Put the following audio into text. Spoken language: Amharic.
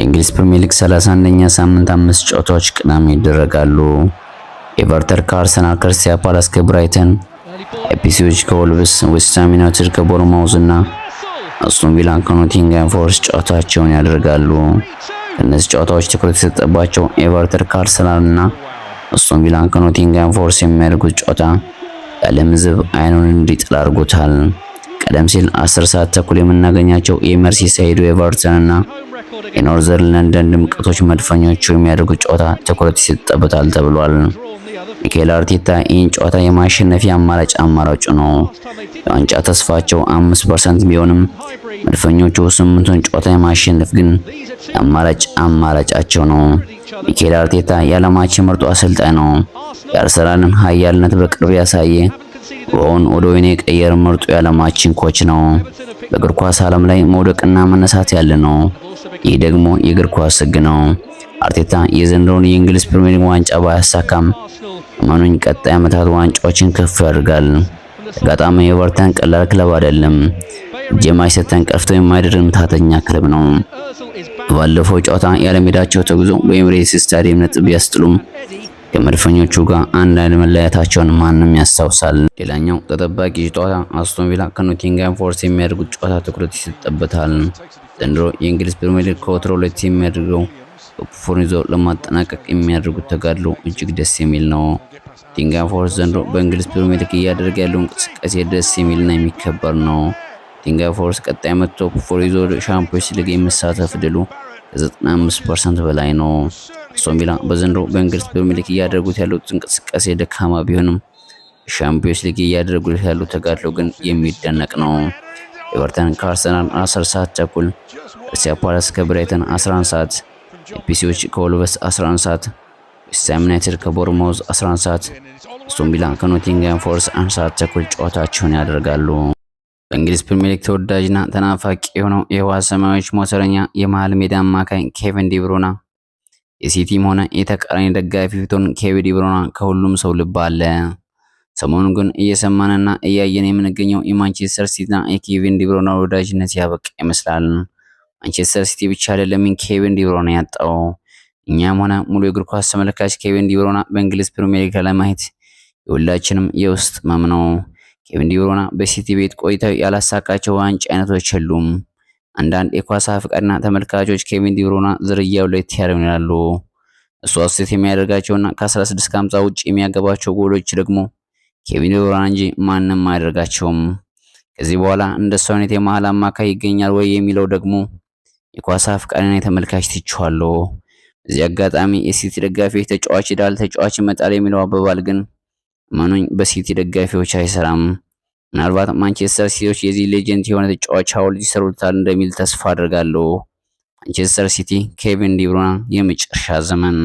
የእንግሊዝ ፕሪሚየር ሊግ 31ኛ ሳምንት 5 ጨዋታዎች ቅዳሜ ይደረጋሉ። ኤቨርተን ከአርሰናል፣ ክሪስታል ፓላስ ከብራይተን፣ ኢፕስዊች ከወልቭስ፣ ዌስትሃም ዩናይትድ ከቦርንማውዝ እና አስቶን ቪላ ከኖቲንግሃም ፎረስት ጨዋታቸውን ያደርጋሉ። ከእነዚህ ጨዋታዎች ትኩረት የተሰጠባቸው ኤቨርተን ከአርሰናል እና አስቶን ቪላ ከኖቲንግሃም ፎረስት የሚያደርጉት ጨዋታ የዓለም ሕዝብ አይኑን እንዲጥል አድርጎታል። ቀደም ሲል 10 ሰዓት ተኩል የምናገኛቸው የመርሲሳይዱ ኤቨርተን እና የኖርዘርን ለንደን ድምቀቶች መድፈኞቹ የሚያደርጉት ጨዋታ ትኩረት ይሰጥበታል ተብሏል። ሚኬል አርቴታ ይህን ጨዋታ የማሸነፊያ አማራጩ ነው። የዋንጫ ተስፋቸው 5% ቢሆንም መድፈኞቹ 8ቱን ጨዋታ የማሸነፍ ግን አማራጫቸው ነው። ሚኬል አርቴታ የዓለማችን ምርጡ አሰልጣኝ ነው። የአርሰናልን ኃያልነት በቅርብ ያሳየ ሮውን ወደ ወይን የቀየረ ምርጡ የዓለማችን ኮች ነው። በእግር ኳስ ዓለም ላይ መውደቅና መነሳት ያለ ነው። ይህ ደግሞ የእግር ኳስ ሕግ ነው። አርቴታ የዘንድሮውን የእንግሊዝ ፕሪሚየር ሊግ ዋንጫ ባያሳካም እመኑኝ ቀጣይ ዓመታት ዋንጫዎችን ከፍ ያደርጋል። ተጋጣሚ ኤቨርተን ቀላል ክለብ አይደለም። የማይሰተን ቀርቶ የማይደር ምታተኛ ክለብ ነው። ባለፈው ጨዋታ ያለሜዳቸው ተጉዞ በኤምሬትስ ስታዲየም ነጥብ ቢያስጥሉም ከመድፈኞቹ ጋር አንድ መለያየታቸውን ማንም ያስታውሳል። ሌላኛው ተጠባቂ ጨዋታ አስቶን ቪላ ከኖቲንግሃም ፎረስት የሚያደርጉት ጨዋታ ትኩረት ይሰጥበታል። ዘንድሮ የእንግሊዝ ፕሪሚየር ሊግ ከወትሮ ለየት የሚያደርገው ቶፕ4ን ይዞ ለማጠናቀቅ የሚያደርጉት ተጋድሎ እጅግ ደስ የሚል ነው። ኖቲንግሃም ፎረስት ዘንድሮ በእንግሊዝ ፕሪሚየር ሊግ እያደረገ ያለው እንቅስቃሴ ደስ የሚልና የሚከበር ነው። ኖቲንግሃም ፎረስት ቀጣይ ዓመት ቶፕ4 ይዞ ሻምፒዮንስ ሊግ የመሳተፍ ድሉ ከ95% በላይ ነው። አስቶን ቪላ በዘንድሮ በእንግሊዝ ፕሪሚየር ሊግ እያደረጉት ያሉት እንቅስቃሴ ደካማ ቢሆንም ሻምፒዮንስ ሊግ እያደረጉት ያሉት ተጋድሎ ግን የሚደነቅ ነው። ኤቨርተን ከአርሰናል 10 ሰዓት ተኩል፣ ክሪስታል ፓላስ ከብራይተን 11 ሰዓት፣ ኢፕስዊች ከወልቭስ 11 ሰዓት፣ ዌስትሃም ዩናይትድ ከቦርንማውዝ 11 ሰዓት፣ አስቶን ቪላ ከኖቲንግሃም ፎረስት 1 ሰዓት ተኩል ጨዋታቸውን ያደርጋሉ። በእንግሊዝ ፕሪሚየር ሊግ ተወዳጅና ተናፋቂ የሆነው የውሃ ሰማያዊዎች ሞተረኛ የመሃል ሜዳ አማካኝ ኬቨን ዲ ብሩይነ የሲቲም ሆነ የተቃራኒ ደጋፊ ፊቱን ኬቨን ዲ ብሩይነ ከሁሉም ሰው ልብ አለ። ሰሞኑን ግን እየሰማንና እያየን የምንገኘው የማንቸስተር ሲቲና የኬቨን ዲ ብሩይነ ወዳጅነት ያበቃ ይመስላል። ማንቸስተር ሲቲ ብቻ አይደለም ኬቨን ዲ ብሩይነ ያጣው፣ እኛም ሆነ ሙሉ የእግር ኳስ ተመልካች ኬቨን ዲ ብሩይነ በእንግሊዝ ፕሪሚየር ሊግ ለማየት የሁላችንም የውስጥ ህመም ነው። ኬቨን ዲ ብሩይነ በሲቲ ቤት ቆይታው ያላሳካቸው ዋንጫ አይነቶች የሉም። አንዳንድ የኳስ አፍቃሪና ተመልካቾች ኬቨን ዲ ብሩይነ ዝርያው ለየት ያለ ይላሉ። እሱ አሴት የሚያደርጋቸውና ከ16 ከ50 ውጭ የሚያገባቸው ጎሎች ደግሞ ኬቨን ዲ ብሩይነ እንጂ ማንም አያደርጋቸውም። ከዚህ በኋላ እንደሱ አይነት የመሃል አማካይ ይገኛል ወይ የሚለው ደግሞ የኳስ አፍቃሪና የተመልካች ትችዋለሁ። በዚህ አጋጣሚ የሲቲ ደጋፊዎች ተጫዋች ይዳል ተጫዋች ይመጣል የሚለው አባባል ግን ማኑኝ በሲቲ ደጋፊዎች አይሰራም። ምናልባት ማንቸስተር ሲቲዎች የዚህ ሌጀንድ የሆነ ተጫዋች ሐውልት ይሰሩታል እንደሚል ተስፋ አድርጋለሁ። ማንቸስተር ሲቲ ኬቨን ዲ ብሩይነ የመጨረሻ ዘመን